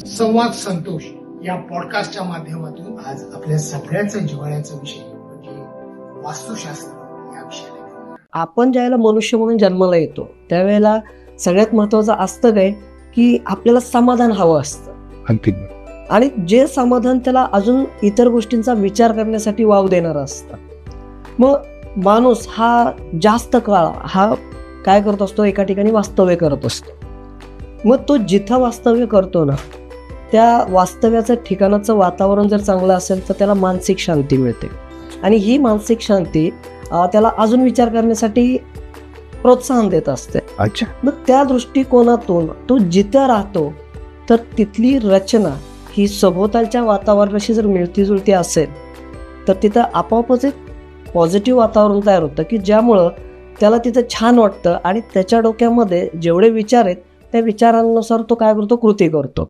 संवाद संतोष या पॉडकास्टच्या माध्यमातून आज आपल्या सगळ्याचा जिव्हाळ्याचा विषय म्हणजे वास्तुशास्त्र या विषयाला. आपण ज्यावेळेला मनुष्य म्हणून जन्माला येतो त्यावेळेला सगळ्यात महत्वाचं असतं काय की आपल्याला समाधान हवं असतं आणि जे समाधान त्याला अजून इतर गोष्टींचा विचार करण्यासाठी वाव देणारं असतं. मग माणूस हा जास्त काळ हा काय करत असतो, एका ठिकाणी वास्तव्य करत असतो. मग तो जिथं वास्तव्य करतो ना त्या वास्तव्याचं ठिकाणाचं वातावरण जर चांगलं असेल तर त्याला मानसिक शांती मिळते आणि ही मानसिक शांती त्याला अजून विचार करण्यासाठी प्रोत्साहन देत असते. अच्छा. मग त्या दृष्टिकोनातून तो जिथं राहतो तर तिथली रचना ही सभोवतालच्या वातावरणाशी जर मिळतीजुळती असेल तर तिथं आपोआपच एक पॉझिटिव्ह वातावरण तयार होतं की ज्यामुळं त्याला तिथं छान वाटतं आणि त्याच्या डोक्यामध्ये जेवढे विचार आहेत त्या विचारांनुसार तो काय करतो, कृती करतो.